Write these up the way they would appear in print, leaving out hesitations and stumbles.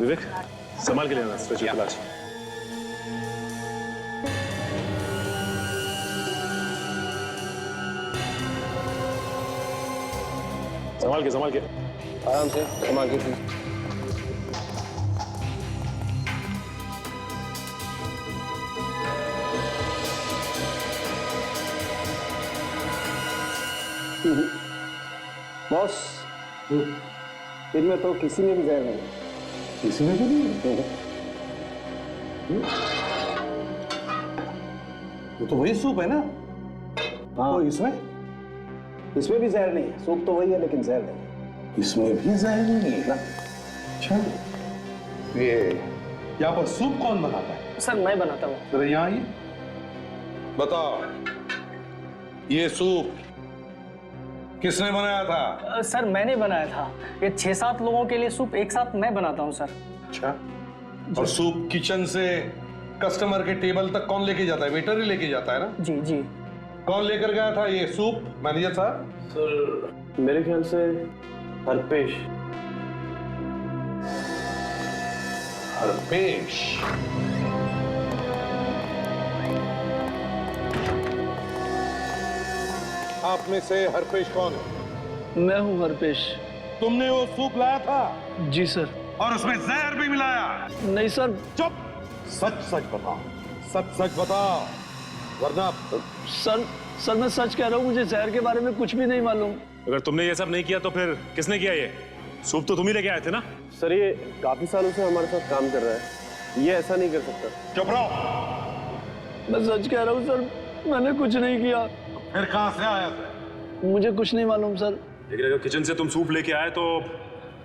विवेक संभाल के लेना स्ट्रेचर इलाज। संभाल के आराम से संभाल के। बॉस इनमें तो किसी में भी जहर नहीं। किसी में भी नहीं? वो तो वही सूप है ना? हाँ तो इसमें भी जहर नहीं है। सूप तो वही है लेकिन जहर नहीं। इसमें भी जहर नहीं है ना? अच्छा, ये यहाँ पर सूप कौन बनाता है? सर मैं बनाता हूँ। जरा यहाँ आइए, बताओ ये सूप किसने बनाया था? सर मैंने बनाया था। ये 6-7 लोगों के लिए सूप एक साथ मैं बनाता हूँ सर। अच्छा, और सूप किचन से कस्टमर के टेबल तक कौन लेके जाता है? वेटर ही लेके जाता है ना? जी जी। कौन लेकर गया था ये सूप, मैनेजर साहब? सर मेरे ख्याल से हरपेश। हरपेश? आप में से हरपेश कौन है? मैं हूँ हरपेश। तुमने वो सूप लाया था? जी सर। और उसमें जहर भी मिलाया? नहीं सर। चुप, सच सच बताओ, सच बताओ, वरना। सर मैं सच कह रहा हूँ, मुझे जहर के बारे में कुछ भी नहीं मालूम। अगर तुमने ये सब नहीं किया तो फिर किसने किया? ये सूप तो तुम ही लेके आए थे ना? सर ये काफी सालों से हमारे साथ काम कर रहा है, ये ऐसा नहीं कर सकता। चुप रहो। मैं सच कह रहा हूँ सर, मैंने कुछ नहीं किया। फिर कहां से आया था? मुझे कुछ नहीं मालूम सर। लेकिन अगर किचन से तुम सूप लेके आए तो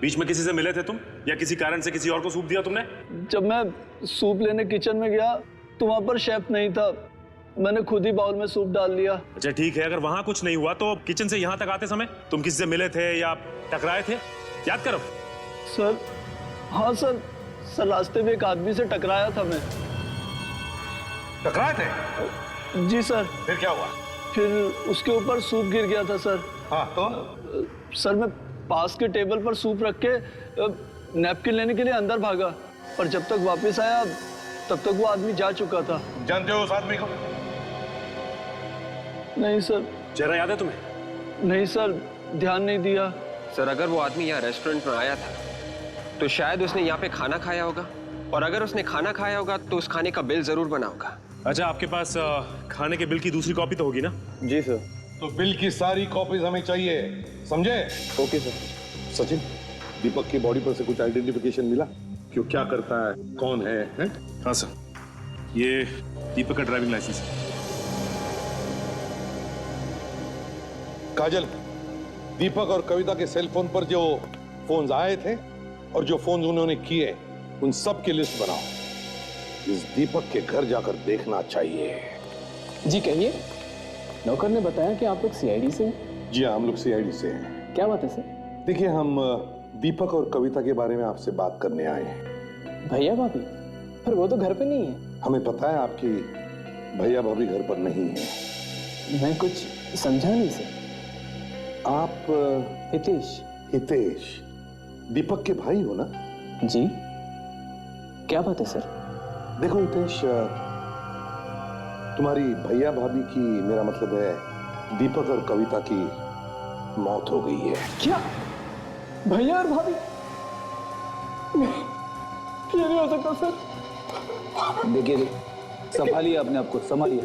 बीच में किसी से मिले थे तुम, या किसी कारण से किसी और को सूप दिया तुमने? जब मैं सूप लेने किचन में गया तो वहां पर शेफ नहीं था, मैंने खुद ही बाउल में सूप डाल लिया। अच्छा ठीक है, अगर वहां कुछ नहीं हुआ तो किचन से यहाँ तक आते समय तुम किसी से मिले थे या टकराए थे? याद करो। सर हाँ सर रास्ते में एक आदमी से टकराया था मैं। टकराए थे? जी सर। फिर क्या हुआ? फिर उसके ऊपर सूप गिर गया था सर। हाँ तो? सर मैं पास के टेबल पर सूप रख के नैपकिन लेने के लिए अंदर भागा, पर जब तक वापस आया तब तक वो आदमी जा चुका था। जानते हो उस आदमी को? नहीं सर। चेहरा याद है तुम्हें? नहीं सर, ध्यान नहीं दिया। सर अगर वो आदमी यहाँ रेस्टोरेंट में आया था तो शायद उसने यहाँ पे खाना खाया होगा, और अगर उसने खाना खाया होगा तो उस खाने का बिल जरूर बना होगा। अच्छा, आपके पास खाने के बिल की दूसरी कॉपी तो होगी ना? जी सर। तो बिल की सारी कॉपीज हमें चाहिए, समझे? Okay sir. सचिन, दीपक की बॉडी पर से कुछ आइडेंटिफिकेशन मिला? क्यों, क्या करता है, कौन है? हाँ सर, ये दीपक का ड्राइविंग लाइसेंस है। काजल, दीपक और कविता के सेल फोन पर जो फोन्स आए थे और जो फोन उन्होंने किए, उन सब की लिस्ट बनाओ। इस दीपक के घर जाकर देखना चाहिए। जी कहिए। नौकर ने बताया कि आप लोग सीआईडी से हैं। जी हाँ, हम लोग सीआईडी से हैं। क्या बात है सर? देखिए, हम दीपक और कविता के बारे में आपसे बात करने आए हैं। भैया भाभी? पर वो तो घर पे नहीं है। हमें पता है आपकी भैया भाभी घर पर नहीं है। मैं कुछ समझा नहीं सर। आप हितेश? हितेश दीपक के भाई हो ना? जी। क्या बात है सर? देखो हितेश, तुम्हारी भैया भाभी की, मेरा मतलब है दीपक और कविता की मौत हो गई है। क्या? भैया और भाभी? ये नहीं हो सकता सर। देखिए, संभालिए अपने आप को, संभालिए।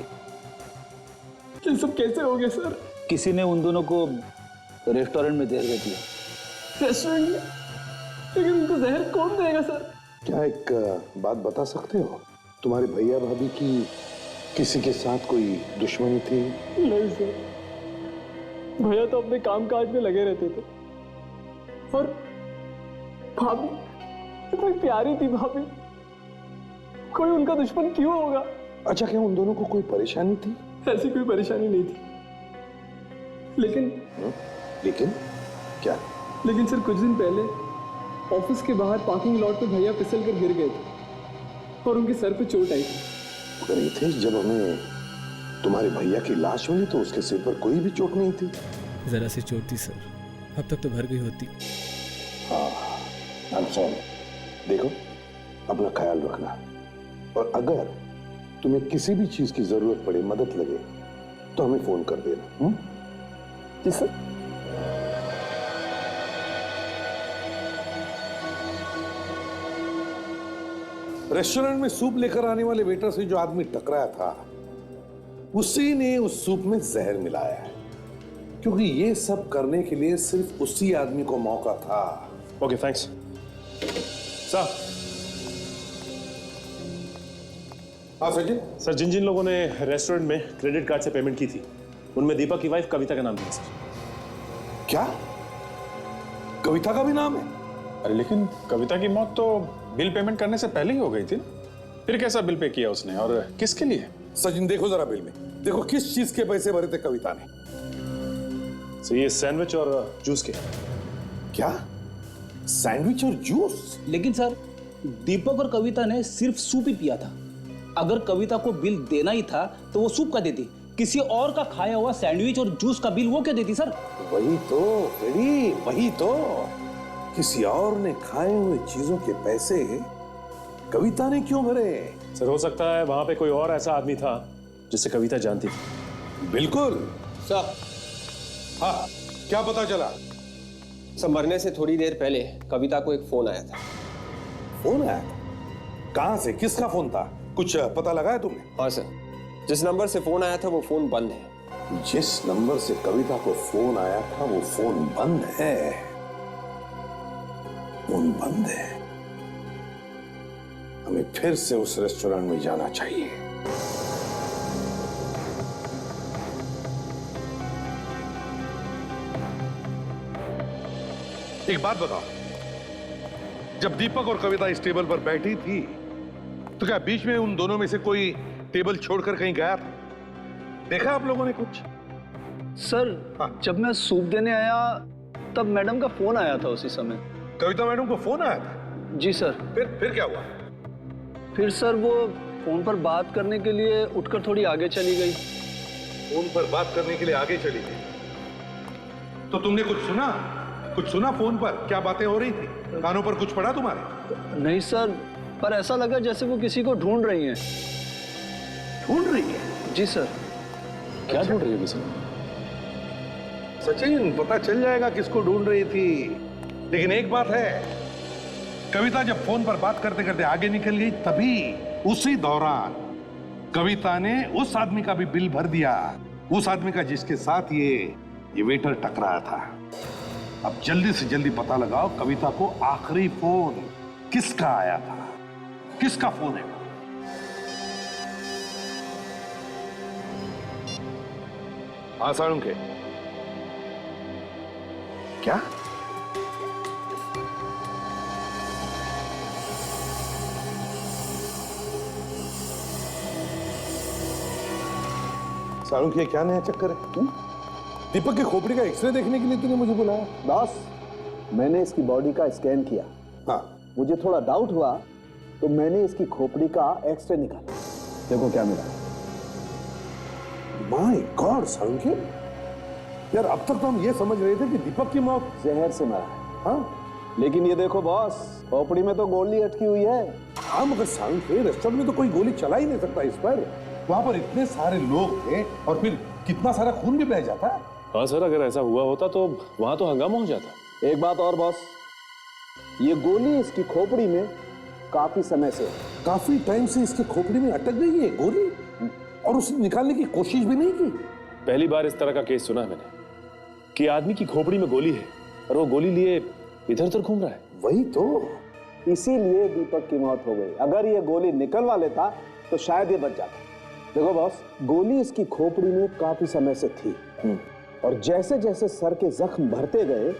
ये सब कैसे हो गया सर? किसी ने उन दोनों को रेस्टोरेंट में जहर दे दिया। रेस्टोरेंट में? लेकिन उनको जहर कौन देगा सर? क्या एक बात बता सकते हो, तुम्हारे भैया भाभी की किसी के साथ कोई दुश्मनी थी? नहीं सर, भैया तो अपने काम काज में लगे रहते थे, और भाभी इतनी प्यारी थी भाभी, कोई उनका दुश्मन क्यों होगा? अच्छा, क्या उन दोनों को कोई परेशानी थी? ऐसी कोई परेशानी नहीं थी, लेकिन क्या? लेकिन सर कुछ दिन पहले ऑफिस के बाहर पार्किंग लॉट पे भैया फिसल कर गिर गए थे और उनके सर पे चोट आई थी। रितेश, जब हमें तुम्हारे भैया की लाश मिली तो उसके सिर पर कोई भी चोट नहीं थी। जरा सी चोट थी सर, अब तक तो भर गई होती। हाँ, I'm sorry. देखो, अपना ख्याल रखना, और अगर तुम्हें किसी भी चीज की जरूरत पड़े, मदद लगे, तो हमें फोन कर देना। जी सर। रेस्टोरेंट में सूप लेकर आने वाले वेटर से जो आदमी टकराया था, उसी ने उस सूप में जहर मिलाया है, क्योंकि ये सब करने के लिए सिर्फ उसी आदमी को मौका था। Okay thanks sir. हाँ सचिन। सर, जिन जिन लोगों ने रेस्टोरेंट में क्रेडिट कार्ड से पेमेंट की थी, उनमें दीपक की वाइफ कविता का नाम था सर। क्या कविता का भी नाम है? अरे लेकिन कविता की मौत तो बिल पेमेंट करने से पहले ही हो गई थी ना। फिर कैसा बिल पे किया उसने और किसके लिए? सचिन देखो जरा बिल में, देखो किस चीज के पैसे भरे थे कविता ने। सर, ये सैंडविच और जूस के। क्या सैंडविच और जूस? लेकिन सर, दीपक और कविता ने सिर्फ सूप ही पिया था। अगर कविता को बिल देना ही था तो वो सूप का देती, किसी और का खाया हुआ सैंडविच और जूस का बिल वो क्यों देती सर? वही तो फ्रेडी, वही तो, किसी और ने खाए हुए चीजों के पैसे कविता ने क्यों भरे? सर, हो सकता है वहां पे कोई और ऐसा आदमी था जिसे कविता जानती थी। बिल्कुल सर। हाँ, क्या पता चला? सब मरने से थोड़ी देर पहले कविता को एक फोन आया था। फोन आया था? कहां से, किसका फोन था? कुछ पता लगा है तुमने? हाँ सर, जिस नंबर से फोन आया था वो फोन बंद है। जिस नंबर से कविता को फोन आया था वो फोन बंद है। फोन बंद है। हमें फिर से उस रेस्टोरेंट में जाना चाहिए। एक बात बताओ, जब दीपक और कविता इस टेबल पर बैठी थी, तो क्या बीच में उन दोनों में से कोई टेबल छोड़कर कहीं गया था? देखा आप लोगों ने कुछ? सर हाँ। जब मैं सूप देने आया तब मैडम का फोन आया था उसी समय। कविता मैडम को फोन आया था? जी सर। फिर क्या हुआ? फिर सर वो फोन पर बात करने के लिए उठकर थोड़ी आगे चली गई। फोन पर बात करने के लिए आगे चली गई? तो तुमने कुछ सुना? कुछ सुना फोन पर? क्या बातें हो रही थी? कानों पर कुछ पड़ा तुम्हारे? नहीं सर, पर ऐसा लगा जैसे वो किसी को ढूंढ रही हैं। ढूंढ रही है? जी सर। क्या ढूंढ रही है वैसे? सचिन, पता चल जाएगा किसको ढूंढ रही थी। लेकिन एक बात है, कविता जब फोन पर बात करते करते आगे निकल गई, तभी उसी दौरान कविता ने उस आदमी का भी बिल भर दिया, उस आदमी का जिसके साथ ये वेटर टकराया था। अब जल्दी से जल्दी पता लगाओ कविता को आखिरी फोन किसका आया था, किसका फोन है? आसानों के क्या? सारू के क्या नया चक्कर है? दीपक के खोपड़ी का एक्सरे देखने के लिए तूने मुझे बुलाया? बॉस, मैंने इसकी बॉडी का स्कैन किया। हाँ, मुझे थोड़ा डाउट हुआ तो मैंने इसकी खोपड़ी का एक्सरे निकाला। देखो क्या मिला। माय गॉड सारू, यार अब तक तो हम ये समझ रहे थे कि दीपक की मौत जहर से मरा है। हाँ, लेकिन ये देखो बॉस, खोपड़ी में तो गोली अटकी हुई है। हाँ मगर सारू के रेस्टोरेंट में तो कोई गोली चला ही नहीं सकता इस पर। वहां पर इतने सारे लोग थे और फिर कितना सारा खून भी बह जाता। हाँ सर, अगर ऐसा हुआ होता तो वहां तो हंगामा हो जाता। एक बात और बॉस, ये गोली इसकी खोपड़ी में काफी समय से, काफी टाइम से इसके खोपड़ी में अटक गई है गोली, और उसने निकालने की कोशिश भी नहीं की। पहली बार इस तरह का केस सुना है मैंने कि आदमी की खोपड़ी में गोली है और वो गोली लिए इधर उधर घूम रहा है। वही तो, इसीलिए दीपक की मौत हो गई। अगर ये गोली निकलवा लेता तो शायद ये बच जाता। देखो बॉस, गोली इसकी खोपड़ी में काफी समय से थी, और जैसे जैसे सर के जख्म भरते गए,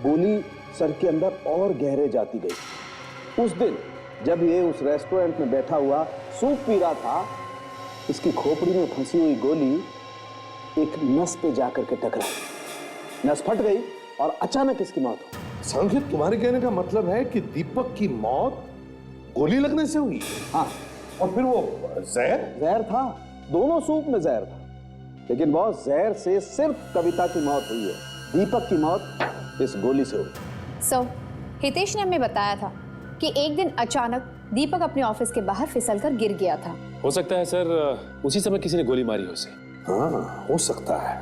गोली सर के अंदर और गहरे जाती गई। उस दिन जब ये उस रेस्टोरेंट में बैठा हुआ सूप पी रहा था, इसकी खोपड़ी में फंसी हुई गोली एक नस पे जाकर के टकराई। नस फट गई और अचानक इसकी मौत हो गई। संकेत, तुम्हारे कहने का मतलब है कि दीपक की मौत गोली लगने से हुई? हाँ, और फिर वो जहर था, दोनों सूप में जहर था। लेकिन बॉस, जहर से सिर्फ कविता की मौत हुई है, दीपक की मौत इस गोली से हुई। सर, हितेश ने हमें बताया था कि एक दिन अचानक दीपक अपने ऑफिस के बाहर फिसलकर गिर गया था। हो सकता है सर उसी समय किसी ने गोली मारी हो उसे। हाँ, हो सकता है।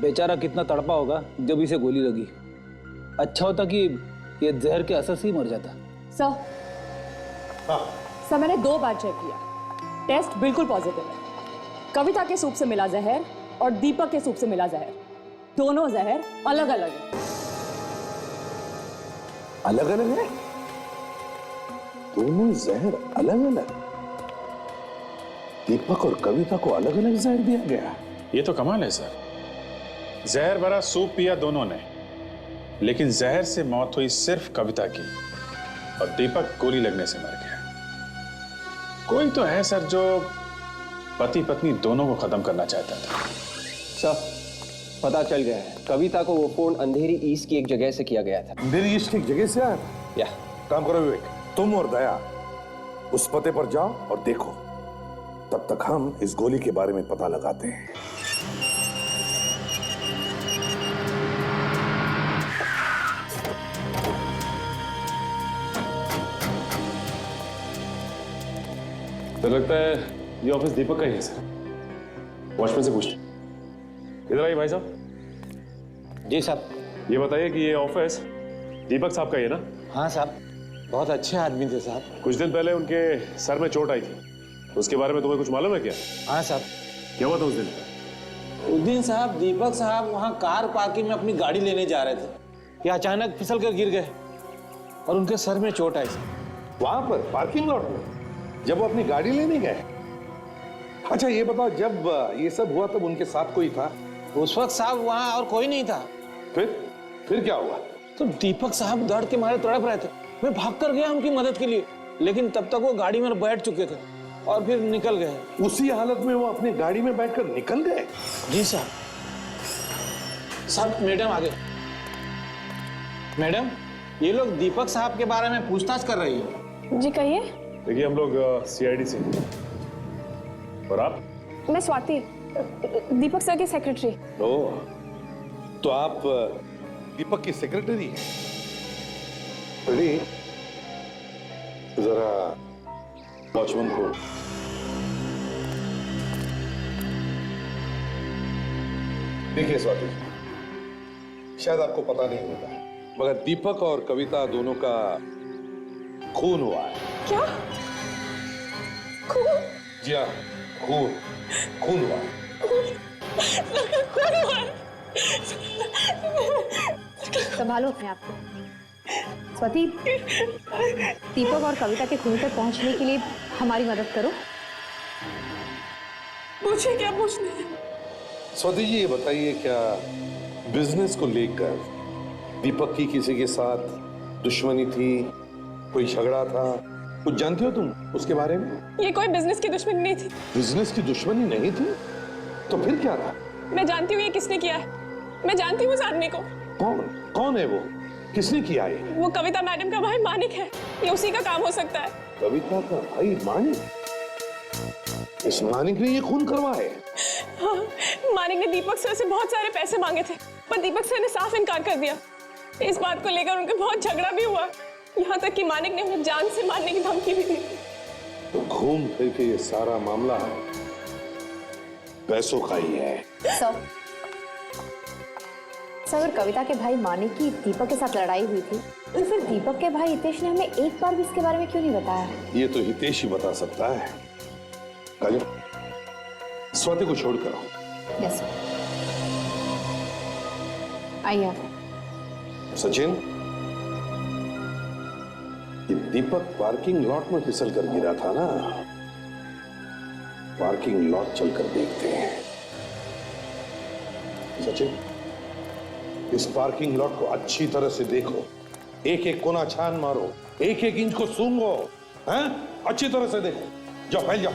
बेचारा कितना तड़पा होगा जब इसे गोली लगी। अच्छा होता कि ये जहर के असर से ही मर जाता। सर मैंने 2 बार चेक किया, टेस्ट बिल्कुल पॉजिटिव है। कविता के सूप से मिला जहर और दीपक के सूप से मिला जहर, दोनों जहर अलग अलग है। अलग अलग है? दोनों जहर अलग अलग? दीपक और कविता को अलग अलग जहर दिया गया? ये तो कमाल है सर। जहर भरा सूप पिया दोनों ने, लेकिन जहर से मौत हुई सिर्फ कविता की और दीपक गोली लगने से मर गया। कोई तो है सर जो पति पत्नी दोनों को खत्म करना चाहता था। सर पता चल गया है, कविता को वो फोन अंधेरी ईस्ट की एक जगह से किया गया था। मेरी ईस्ट की जगह से आया या काम करो विवेक, तुम और दया उस पते पर जाओ और देखो, तब तक हम इस गोली के बारे में पता लगाते हैं। तो लगता है ये ऑफिस दीपक का ही है सर। वॉचमैन से पूछते। इधर आइए भाई साहब। जी साहब। ये बताइए कि ये ऑफिस दीपक साहब का ही है ना? हाँ साहब, बहुत अच्छे आदमी थे साहब। कुछ दिन पहले उनके सर में चोट आई थी, उसके बारे में तुम्हें कुछ मालूम है क्या? हाँ साहब। क्या हुआ था उस दिन साहब दीपक साहब वहाँ कार पार्किंग में अपनी गाड़ी लेने जा रहे थे कि अचानक फिसल कर गिर गए और उनके सर में चोट आई साहब। वहां पर पार्किंग लॉट में जब वो अपनी गाड़ी लेने गए? अच्छा ये बताओ, जब ये सब हुआ तब उनके साथ कोई था? उस वक्त साहब वहाँ और कोई नहीं था। फिर क्या हुआ? तो दीपक साहब दर्द के मारे तड़प रहे थे। मैं भाग कर गया उनकी मदद के लिए, लेकिन तब तक वो गाड़ी में बैठ चुके थे और फिर निकल गए। उसी हालत में वो अपनी गाड़ी में बैठकर निकल गए? जी साहब। साहब मैडम आगे। मैडम ये लोग दीपक साहब के बारे में पूछताछ कर रही है। जी कहिए। देखिए हम लोग सीआईडी से। और आप? मैं स्वाति, दीपक सर की सेक्रेटरी। ओह, तो आप दीपक की सेक्रेटरी हैं? बड़ी जरा वॉचमैन को। देखिए स्वाति, शायद आपको पता नहीं होगा, मगर दीपक और कविता दोनों का खून हुआ है। क्या? खून? जी हाँ, खून हुआ है। संभालो अपने आप को। स्वाति, दीपक और कविता के खून तक पहुंचने के लिए हमारी मदद करो। पूछिए क्या पूछना है। स्वाति जी ये बताइए, क्या बिजनेस को लेकर दीपक की किसी के साथ दुश्मनी थी, कोई झगड़ा था, कुछ जानती हो तुम उसके बारे में? ये कोई बिजनेस की दुश्मनी नहीं थी। बिजनेस की दुश्मनी नहीं थी? तो फिर क्या था? मैं जानती हूँ ये किसने किया है। मैं जानती हूँ उस आदमी को। कौन है वो? किसने किया है? वो कविता मैडम का भाई मानिक है। ये उसी का काम हो सकता है। कविता का भाई मानिक? इस मानिक ने ये खून करवाया? हाँ, मानिक ने दीपक सर से बहुत सारे पैसे मांगे थे, पर दीपक सर ने साफ इनकार कर दिया। इस बात को लेकर उनका बहुत झगड़ा भी हुआ, यहाँ तक कि मानिक ने उन्हें जान से मारने की धमकी भी दी। तो घूम फिर के ये सारा मामला पैसों का ही है। सर, कविता के भाई मानिक की दीपक के साथ लड़ाई हुई थी, तो फिर दीपक के भाई हितेश ने हमें एक बार भी इसके बारे में क्यों नहीं बताया? ये तो हितेश ही बता सकता है। काजल, स्वाति को छोड़ कर आओ। Yes sir. आइए। सचिन, ये दीपक पार्किंग लॉट में फिसल कर गिरा था ना? पार्किंग लॉट चलकर देखते हैं। सचिन, इस पार्किंग लॉट को अच्छी तरह से देखो, एक एक कोना छान मारो, एक एक इंच को सूंघो, हैं? अच्छी तरह से देखो। जाओ, फैल जाओ।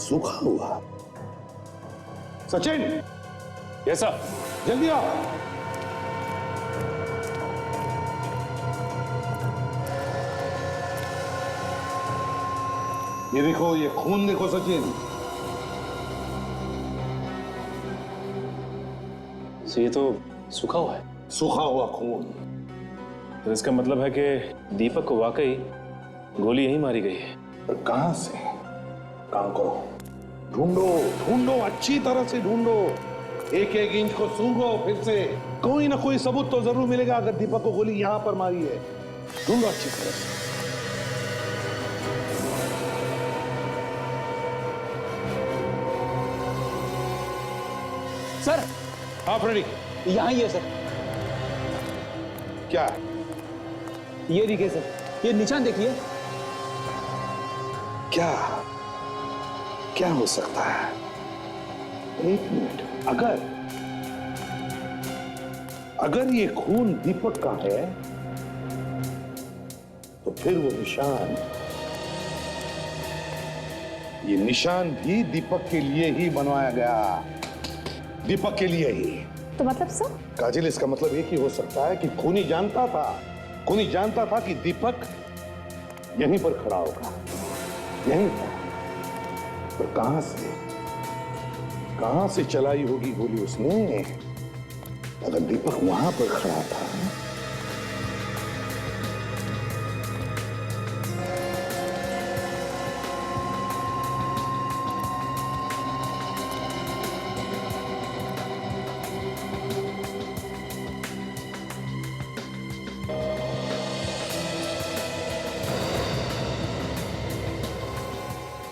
सूखा हुआ। Sachin, yes sir. जल्दी आओ। ये देखो, ये खून देखो सचिन। ये तो सूखा हुआ है। सूखा हुआ खून। तो इसका मतलब है कि दीपक को वाकई गोली यहीं मारी गई है। पर कहां से? काम करो, ढूंढो ढूंढो, अच्छी तरह से ढूंढो, एक एक इंच को सूंघो, फिर से कोई ना कोई सबूत तो जरूर मिलेगा अगर दीपक को गोली यहां पर मारी है। ढूंढो अच्छी तरह से। सर हाँ फ्रेडी, यहाँ ही है सर। क्या? ये देखिए सर, ये निशान देखिए। क्या क्या हो सकता है? एक मिनट, अगर ये खून दीपक का है तो फिर वो निशान, ये निशान भी दीपक के लिए ही बनवाया गया, दीपक के लिए ही। तो मतलब सर? काजल, इसका मतलब एक ही हो सकता है कि खूनी जानता था कि दीपक यहीं पर खड़ा होगा, यहीं पर। पर कहां से चलाई होगी गोली उसने? अगर दीपक वहां पर खड़ा था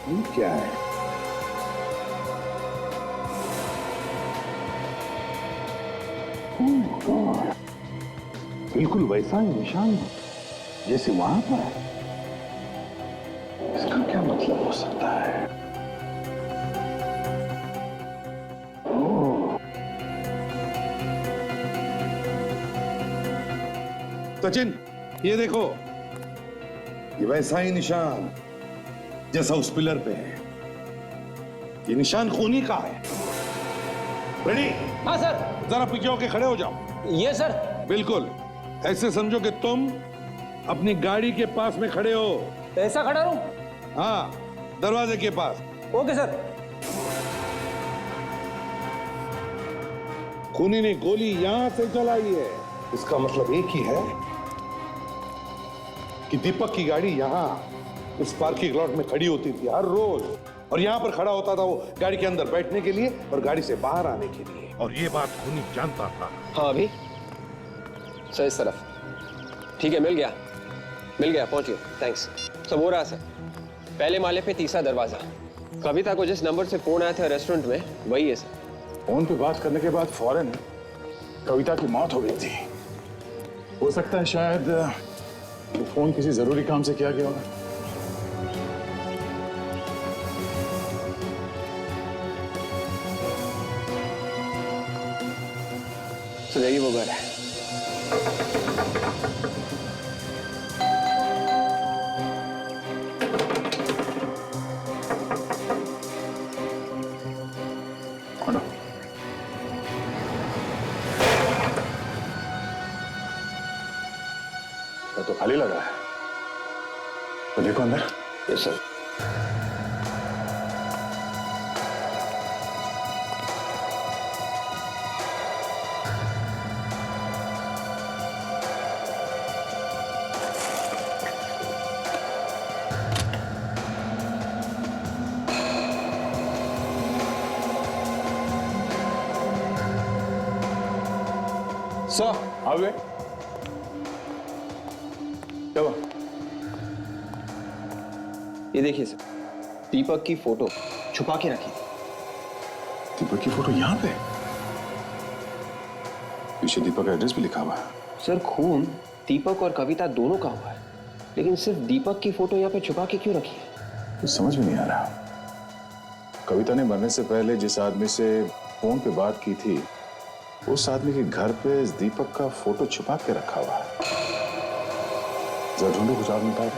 ये क्या है? बिल्कुल वैसा ही निशान जैसे वहां पर है। इसका क्या मतलब हो सकता है? ओह, सचिन, ये देखो, ये वैसा ही निशान जैसा उस पिलर पे है। ये निशान खूनी का है। रेडी? हाँ सर। जरा पीछे होके खड़े हो जाओ। ये सर। बिल्कुल ऐसे समझो कि तुम अपनी गाड़ी के पास में खड़े हो। ऐसा खड़ा रहूं? हाँ, दरवाजे के पास। Okay sir. खूनी ने गोली यहां से चलाई है, इसका मतलब एक ही है कि दीपक की गाड़ी यहां उस पार्किंग लॉट में खड़ी होती थी हर रोज, और यहां पर खड़ा होता था वो गाड़ी के अंदर बैठने के लिए और गाड़ी से बाहर आने के लिए। और ये बात खूनी जानता था। हाँ अभी सर, इस तरफ। ठीक है, मिल गया, पहुंच गया। थैंक्स। सब हो रहा सर। पहले माले पे तीसरा दरवाजा। कविता को जिस नंबर से फोन आया था रेस्टोरेंट में, वही है सर। फोन पे बात करने के बाद फौरन कविता की मौत हो गई थी। हो सकता है शायद वो फोन किसी जरूरी काम से किया गया होगा। तो यही वो घर है। तो खाली लगा है, तो देखो अंदर। Yes sir. सर आ गए? क्या हुआ? ये देखिए सर, दीपक की फोटो छुपा के रखी। दीपक की फोटो यहाँ पे? पीछे दीपक का एड्रेस भी लिखा हुआ है। सर खून दीपक और कविता दोनों का हुआ है, लेकिन सिर्फ दीपक की फोटो यहाँ पे छुपा के क्यों रखी है? कुछ समझ में नहीं आ रहा। कविता ने मरने से पहले जिस आदमी से फोन पे बात की थी, उस आदमी के घर पे इस दीपक का फोटो छुपा के रखा हुआ है। जरा ढूंढो, कुछ और मिलता है।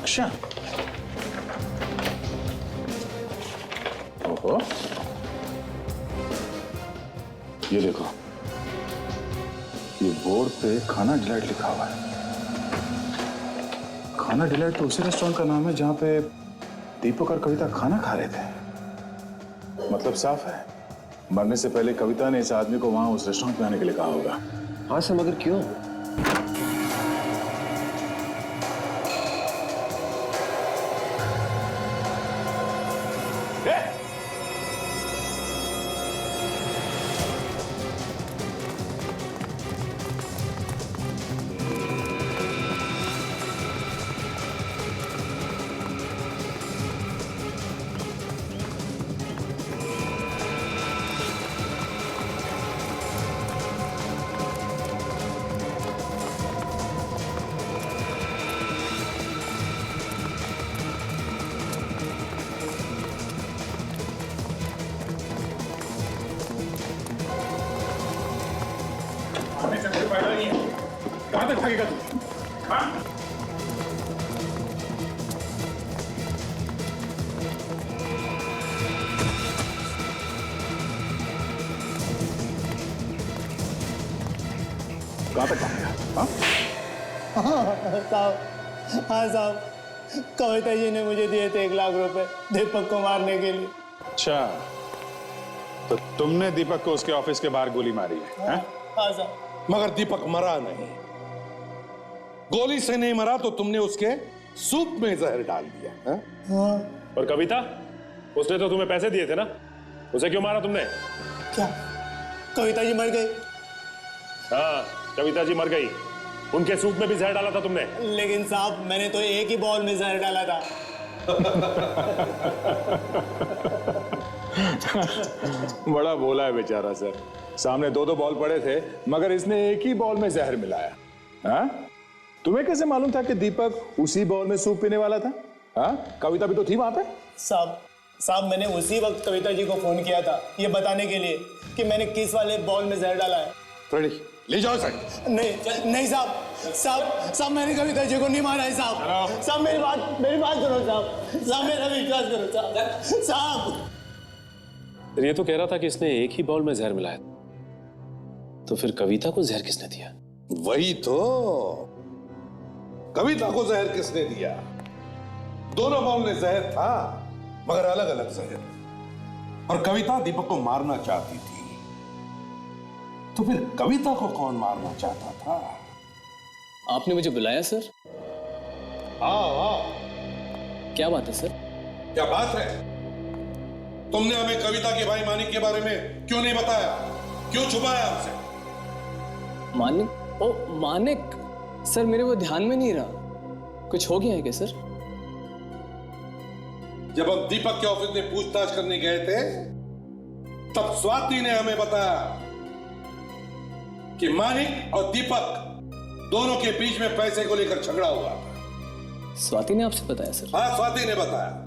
लक्ष्य? ओहो, ये देखो, ये बोर्ड पे खाना डिलाइट लिखा हुआ है। खाना डिलाइट तो उसी रेस्टोरेंट का नाम है जहां पे दीपक और कविता खाना खा रहे थे। मतलब साफ है, मरने से पहले कविता ने इस आदमी को वहां उस रेस्टोरेंट में आने के लिए कहा होगा। हाँ सर, मगर क्यों? कहां तक भागेगा तू? हाँ? कहां तक भागेगा? हाँ? साहब, हाँ साहब, कविता जी ने मुझे दिए थे 1 लाख रुपए दीपक को मारने के लिए। अच्छा, तो तुमने दीपक को उसके ऑफिस के बाहर गोली मारी है? हाँ साहब। मगर दीपक मरा नहीं। गोली से नहीं मरा तो तुमने उसके सूप में जहर डाल दिया है? और कविता, उसने तो तुम्हें पैसे दिए थे ना, उसे क्यों मारा तुमने? क्या कविता जी मर गई? हाँ, कविता जी मर गई। उनके सूप में भी जहर डाला था तुमने। लेकिन साहब, मैंने तो एक ही बॉल में जहर डाला था। बड़ा बोला है बेचारा सर। सामने 2-2 बॉल पड़े थे, मगर इसने एक ही बॉल में जहर मिलाया। हाँ? तुम्हें कैसे मालूम था कि दीपक उसी बॉल में सूप पीने वाला था? हाँ? कविता भी तो थी वहां पे। साहब, मैंने उसी वक्त कविता जी को फोन किया था ये बताने के लिए कि मैंने किस वाले बॉल में जहर डाला है। रेडी, ले जाओ सर। नहीं साहब, मैंने कविता जी को नहीं मारा है साहब। साहब मेरी बात सुनो साहब, मेरा विश्वास करो साहब। ये तो कह रहा था कि इसने एक ही बॉल में जहर मिलाया, तो फिर कविता को जहर किसने दिया? वही तो, कविता को जहर किसने दिया? दोनों बॉल में जहर था, मगर अलग अलग जहर। और कविता दीपक को मारना चाहती थी, तो फिर कविता को कौन मारना चाहता था? आपने मुझे बुलाया सर? आओ। क्या बात है सर? क्या बात है? तुमने हमें कविता के भाई मानिक के बारे में क्यों नहीं बताया? क्यों छुपाया हमसे? मानिक? ओ मानिक सर, मेरे वो ध्यान में नहीं रहा। कुछ हो गया है क्या सर? जब हम दीपक के ऑफिस में पूछताछ करने गए थे, तब स्वाति ने हमें बताया कि मानिक और दीपक दोनों के बीच में पैसे को लेकर झगड़ा हुआ था। स्वाति ने आपसे बताया सर? हाँ, स्वाति ने बताया।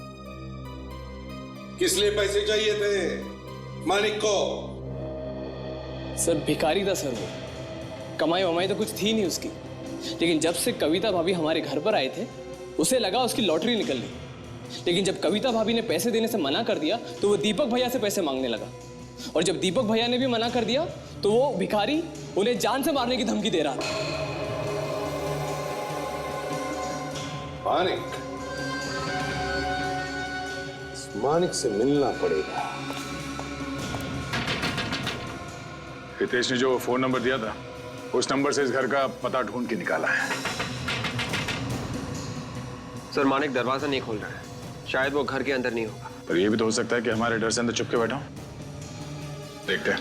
किस लिए पैसे चाहिए थे मानिक को? सर भिखारी था सर वो, कमाई वमाई तो कुछ थी नहीं उसकी। लेकिन जब से कविता भाभी हमारे घर पर आए थे, उसे लगा उसकी लॉटरी निकल गई। लेकिन जब कविता भाभी ने पैसे देने से मना कर दिया तो वो दीपक भैया से पैसे मांगने लगा। और जब दीपक भैया ने भी मना कर दिया तो वो भिखारी उन्हें जान से मारने की धमकी दे रहा था। मानिक से मिलना पड़ेगा। हितेश ने जो फोन नंबर दिया था, उस नंबर से इस घर का पता ढूंढ के निकाला है। सर, मानिक दरवाजा नहीं खोल रहा है। शायद वो घर के अंदर नहीं होगा। पर यह भी तो हो सकता है कि हमारे डर से अंदर चुप के बैठा हो। देखते हैं।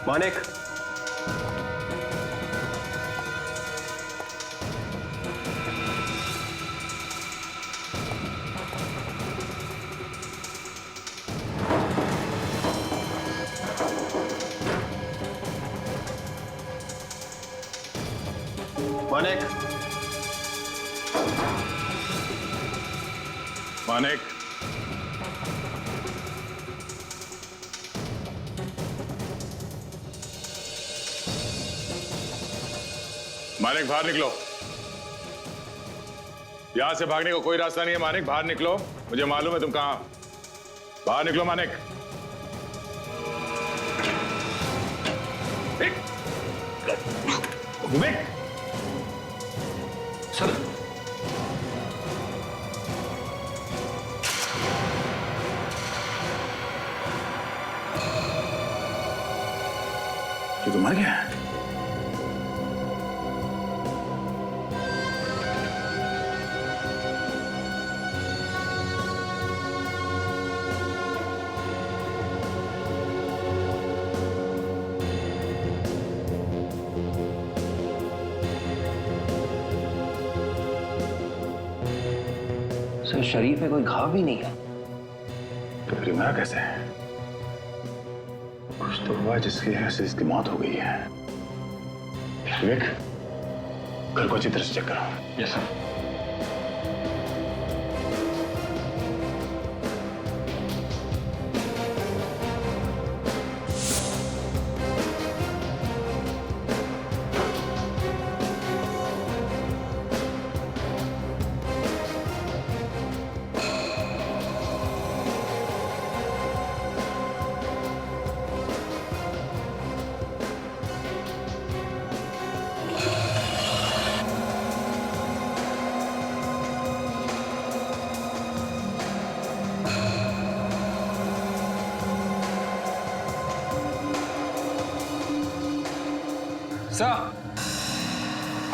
मानिक, मानिक, मानिक, मानिक बाहर निकलो। यहां से भागने का कोई रास्ता नहीं है मानिक, बाहर निकलो। मुझे मालूम है तुम कहां। बाहर निकलो मानिक। विवेक सर, ये तो मर गया। सर शरीर पे कोई घाव भी नहीं है। तो फिर मरा कैसे है? कुछ तो हुआ जिसकी वजह से इसकी मौत हो गई है। विवेक, घर को अच्छी तरह से चेक करो। Yes sir.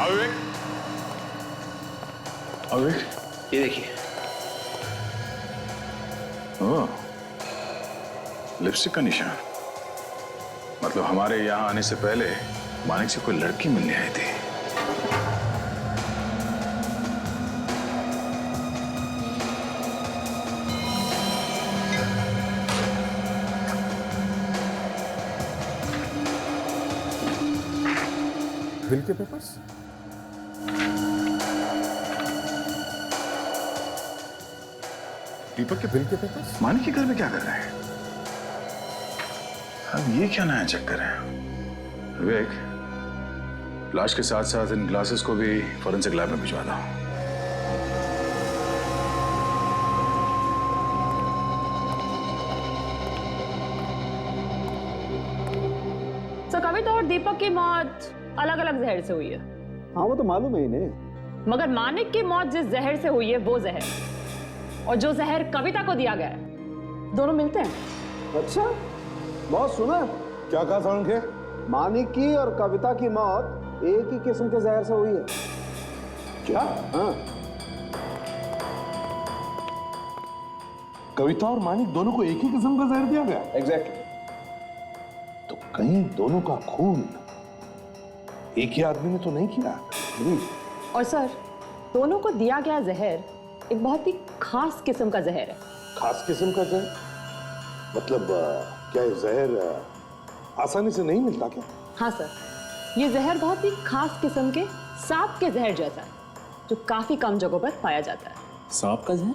आओ विवेक, आओ विवेक। ये देखिए। ओह, लिपस्टिक का निशान। मतलब हमारे यहाँ आने से पहले मानिक से कोई लड़की मिलने आई थी। बिल के पेपर्स? दीपक के बिल के पेपर्स? मानिक के घर में क्या कर रहे हैं? अब ये क्या नया चक्कर है? विवेक, लाश के साथ साथ इन ग्लासेस को भी फॉरेंसिक लैब में भिजवा दो। तो कविता और दीपक की मौत अलग अलग जहर से हुई है। हाँ वो तो मालूम है इन्हें। मगर मानिक की मौत जिस जहर से हुई है वो जहर और जो जहर कविता को दिया गया है दोनों मिलते हैं। अच्छा, बहुत सुना। क्या कहा साउंड के? मानिक की और कविता की मौत एक ही किस्म के जहर से हुई है। क्या? हाँ, कविता और मानिक दोनों को एक ही किस्म का जहर दिया गया? एग्जैक्टली। तो कहीं दोनों का खून एक ही आदमी ने तो नहीं किया? और सर, दोनों को दिया गया जहर एक बहुत ही खास किस्म का जहर है। खास किस्म का जहर? मतलब क्या ये जहर आसानी से नहीं मिलता क्या? हाँ सर, ये जहर बहुत ही खास किस्म के सांप के जहर जैसा है जो काफी कम जगहों पर पाया जाता है। सांप का जहर?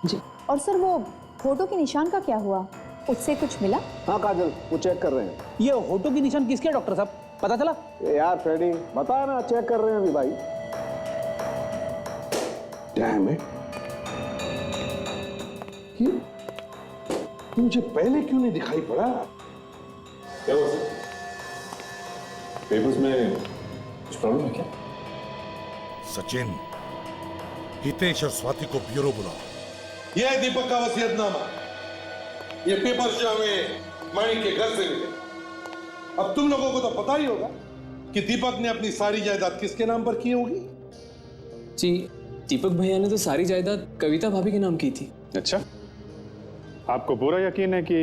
जी। और सर वो फोटो के निशान का क्या हुआ? उससे कुछ मिला? हाँ काजल, वो चेक कर रहे हैं। ये होठों की निशान किसके डॉक्टर साहब, पता चला? यार फ्रेडी, बता ना, चेक कर रहे हैं अभी भाई। डैम है। ये मुझे पहले क्यों नहीं दिखाई पड़ा? क्या हुआ सर? पेपर्स में कुछ प्रॉब्लम है क्या? सचिन, हितेश और स्वाति को ब्यूरो बुलाओ। यह है दीपक का वसीयतनामा। ये पेपर जो हमें मानिक के घर से मिले। अब तुम लोगों को तो पता ही होगा कि दीपक ने अपनी सारी जायदाद किसके नाम पर की होगी? जी, दीपक भैया ने तो सारी जायदाद कविता भाभी के नाम की थी। अच्छा, आपको पूरा यकीन है कि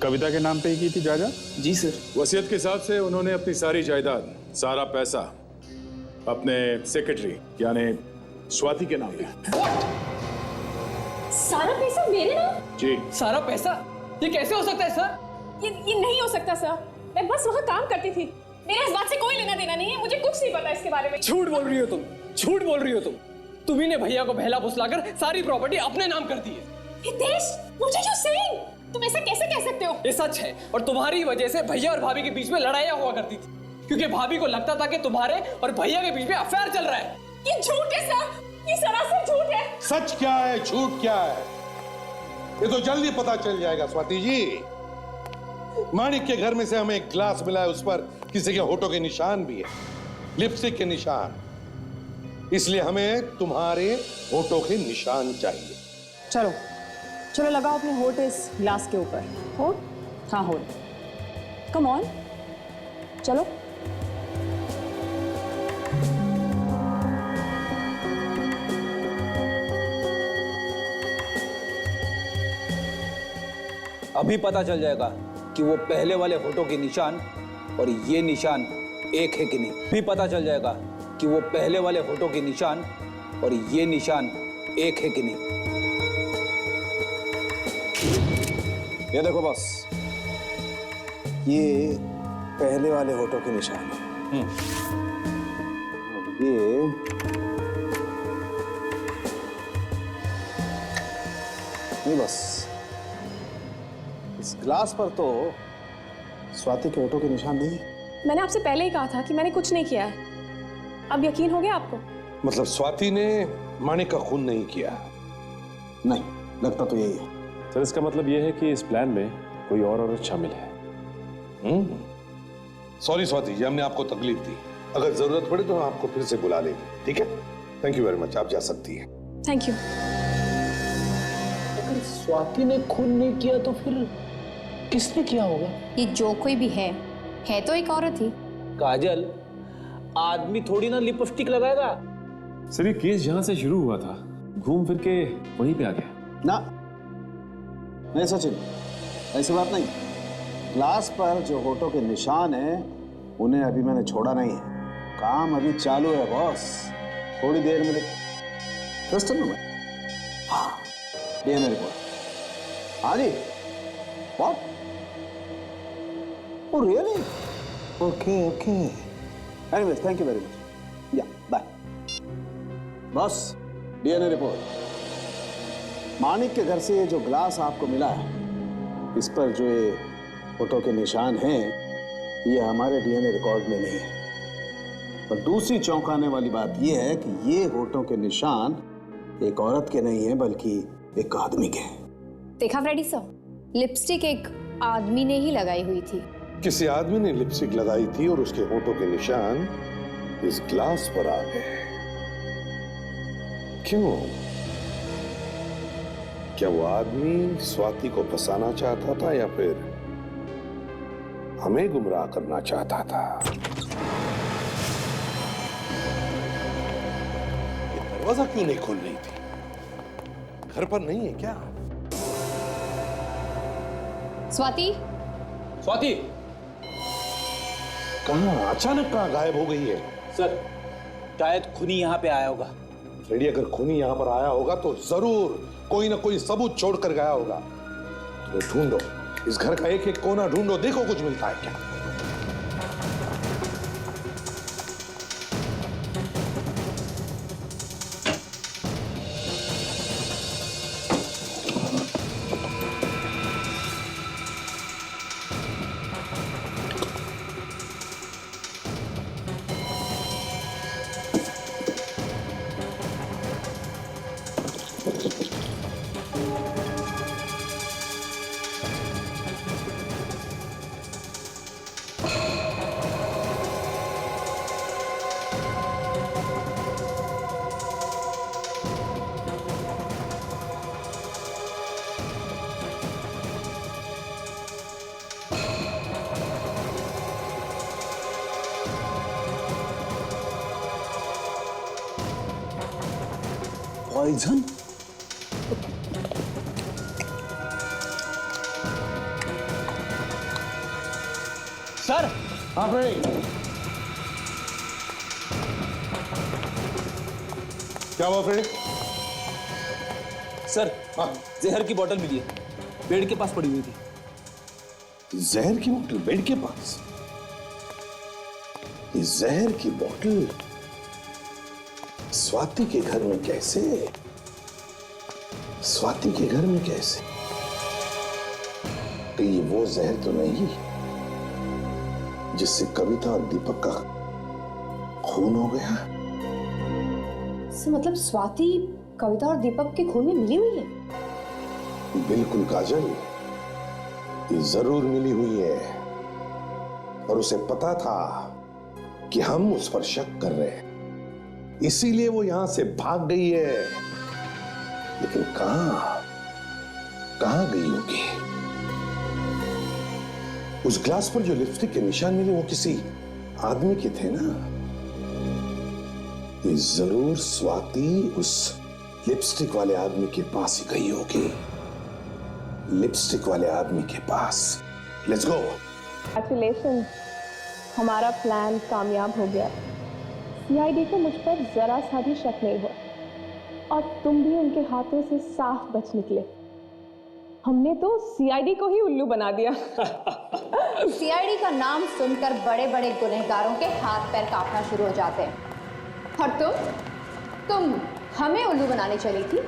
कविता के नाम पे ही की थी जायदाद? जी सर। वसीयत के हिसाब से उन्होंने अपनी सारी जायदाद, सारा पैसा अपने सेक्रेटरी यानी स्वाति के नाम पे। सारा पैसा मेरे नाम? जी। सारा पैसा? ये कैसे हो सकता है सर? ये नहीं हो सकता सर। मैं बस वहाँ काम करती थी। मेरा इस बात से कोई लेना देना नहीं है। मुझे कुछ नहीं पता इसके बारे में। झूठ बोल रही हो तुम, झूठ बोल रही हो तुम। तुम्ही ने भैया को बहला फुसलाकर सारी प्रॉपर्टी अपने नाम कर दी है। हितेश, मुझे जो सेइंग, तुम ऐसा कैसे कह सकते हो? ये सच है और तुम्हारी वजह से भैया और भाभी के बीच में लड़ाइयाँ हुआ करती थी। क्योंकि भाभी को लगता था कि तुम्हारे और भैया के बीच में अफेयर चल रहा है। ये झूठ है सर, ये सरासर झूठ है। सच क्या है, झूठ क्या है, ये तो जल्दी पता चल जाएगा स्वाति जी। माणिक के घर में से हमें एक ग्लास मिला है, उस पर किसी के होठों के निशान भी है, लिपस्टिक के निशान। इसलिए हमें तुम्हारे होठों के निशान चाहिए। चलो चलो लगाओ अपने होठ इस ग्लास के ऊपर। होठ? हाँ होठ। कम ऑन, चलो। अभी पता चल जाएगा कि वो पहले वाले होठों के निशान और ये निशान एक है कि नहीं। अभी पता चल जाएगा कि वो पहले वाले होठों के निशान और ये निशान एक है कि नहीं। ये देखो बॉस, ये पहले वाले होठों के निशान है। ये बस इस ग्लास पर तो स्वाति के होठों के निशान नहीं। मैंने आपसे पहले ही कहा था कि मैंने कुछ नहीं किया है। अब यकीन हो गया आपको? मतलब स्वाति ने माणिक का खून नहीं किया? नहीं, लगता तो यही है। सर इसका मतलब यह है कि इस प्लान में कोई और औरत शामिल है। सॉरी स्वाति जी, हमने आपको तकलीफ दी। अगर जरूरत पड़े तो हम आपको फिर से बुला लेंगे, ठीक है? थैंक यू वेरी मच, आप जा सकती हैं। Thank you. अगर स्वाति ने खून नहीं किया तो फिर किसने किया होगा? ये जो कोई भी है तो एक औरत ही। काजल, आदमी थोड़ी ना लिपस्टिक लगाएगा। सर ये केस जहां से शुरू हुआ था घूम फिर के वहीं पे आ गया ना। नहीं सचिन, ऐसी बात नहीं। ग्लास पर जो होठों के निशान हैं उन्हें अभी मैंने छोड़ा नहीं है। काम अभी चालू है बॉस, थोड़ी देर में ट्रस्ट है मैं। हाँ, डीएनए रिपोर्ट। हाँ जी। What? Oh really? Okay, okay. Anyways, thank you very much. Yeah, bye. Boss, DNA report. Manik के घर से ये जो ग्लास आपको मिला है, इस पर जो ये होठों के निशान हैं, ये हमारे डीएनए रिकॉर्ड में नहीं है। पर दूसरी चौंकाने वाली बात ये है कि ये होठों के निशान एक औरत के नहीं है बल्कि एक आदमी के हैं। देखा फ्रेडी सर, लिपस्टिक एक आदमी ने ही लगाई हुई थी। किसी आदमी ने लिपस्टिक लगाई थी और उसके होठों के निशान इस ग्लास पर आ गए। क्यों? क्या वो आदमी स्वाति को फंसाना चाहता था या फिर हमें गुमराह करना चाहता था? ये दरवाजा क्यों नहीं खोल रही थी? घर पर नहीं है क्या? स्वाति? स्वाति कहाँ अचानक कहाँ गायब हो गई है? सर, शायद खूनी यहाँ पे आया होगा। फ्रेडी, अगर खूनी यहाँ पर आया होगा तो जरूर कोई ना कोई सबूत छोड़कर गया होगा। तो ढूंढो, इस घर का एक एक कोना ढूंढो, देखो कुछ मिलता है क्या। पॉइजन? सर। हाँ भाई, क्या हुआ फ्रेडी? सर, जहर की बोतल मिली है, बेड के पास पड़ी हुई थी। जहर की बोतल बेड के पास? ये जहर की बोतल स्वाति के घर में कैसे? स्वाति के घर में कैसे? तो ये वो जहर तो नहीं जिससे कविता और दीपक का खून हो गया। मतलब स्वाति कविता और दीपक के खून में मिली हुई है? बिल्कुल काजल, ये जरूर मिली हुई है और उसे पता था कि हम उस पर शक कर रहे हैं, इसीलिए वो यहां से भाग गई है। लेकिन कहां गई होगी? उस ग्लास पर जो लिपस्टिक के निशान मिले वो किसी आदमी के थे ना। ये जरूर स्वाति उस लिपस्टिक वाले आदमी के पास ही गई होगी। लिपस्टिक वाले आदमी के पास। Let's go. Congratulations, हमारा प्लान कामयाब हो गया। सीआईडी को मुझ पर जरा सा भी शक नहीं हुआ और तुम भी उनके हाथों से साफ बच निकले। हमने तो सीआईडी को ही उल्लू बना दिया। सीआईडी का नाम सुनकर बड़े बड़े गुनहगारों के हाथ पैर कांपना शुरू हो जाते हैं। और तुम हमें उल्लू बनाने चली थी?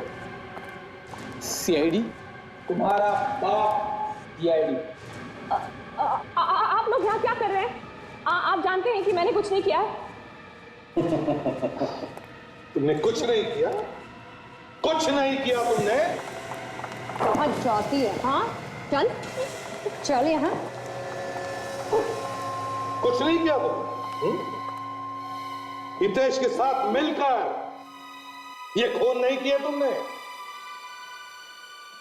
सीआईडी? तुम्हारा बाप सीआईडी। आप लोग यहाँ क्या कर रहे हैं? आप जानते हैं कि मैंने कुछ नहीं किया है। तुमने कुछ नहीं किया? कुछ नहीं किया तुमने? बहुत जाती है। हाँ चल यहाँ। कुछ नहीं किया तुमने? हितेश के साथ मिलकर ये खून नहीं किया तुमने?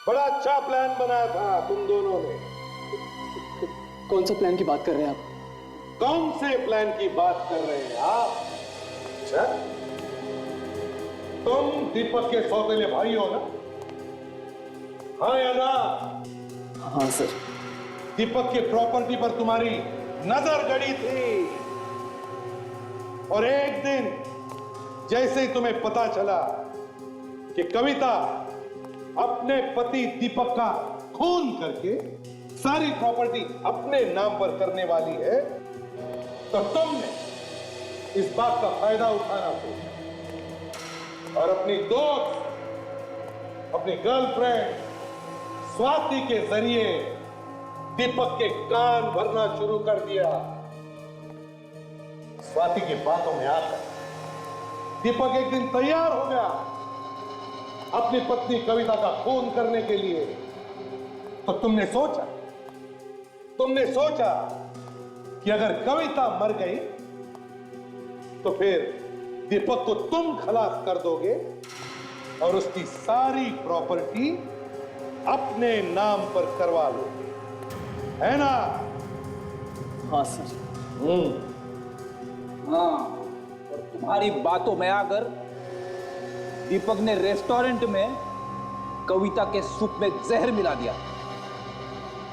बड़ा अच्छा प्लान बनाया था तुम दोनों ने। कौन सा प्लान की बात कर रहे हैं आप? कौन से प्लान की बात कर रहे हैं आप? अच्छा, तुम दीपक के सौतेले भाई हो ना? हाँ या ना? हाँ सर। दीपक की प्रॉपर्टी पर तुम्हारी नजर गड़ी थी और एक दिन जैसे ही तुम्हें पता चला कि कविता अपने पति दीपक का खून करके सारी प्रॉपर्टी अपने नाम पर करने वाली है, तो तुमने इस बात का फायदा उठाना सोचा और अपनी दोस्त, अपनी गर्लफ्रेंड स्वाति के जरिए दीपक के कान भरना शुरू कर दिया। स्वाति की बातों में आकर दीपक एक दिन तैयार हो गया अपनी पत्नी कविता का खून करने के लिए। तो तुमने सोचा कि अगर कविता मर गई तो फिर दीपक को तुम खलास कर दोगे और उसकी सारी प्रॉपर्टी अपने नाम पर करवा लोगे, है ना? हाँ सर। हाँ, और तुम्हारी बातों में आकर दीपक ने रेस्टोरेंट में कविता के सूप में जहर मिला दिया।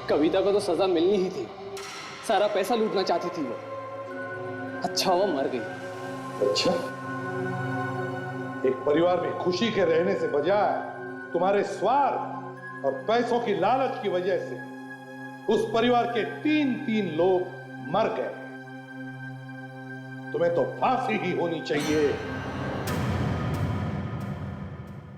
कविता को तो सजा मिलनी ही थी, सारा पैसा लूटना चाहती थी वो। अच्छा वो मर गई। अच्छा, एक परिवार में खुशी के रहने से बजाय तुम्हारे स्वार्थ और पैसों की लालच की वजह से उस परिवार के 3 लोग मर गए। तुम्हें तो फांसी ही होनी चाहिए।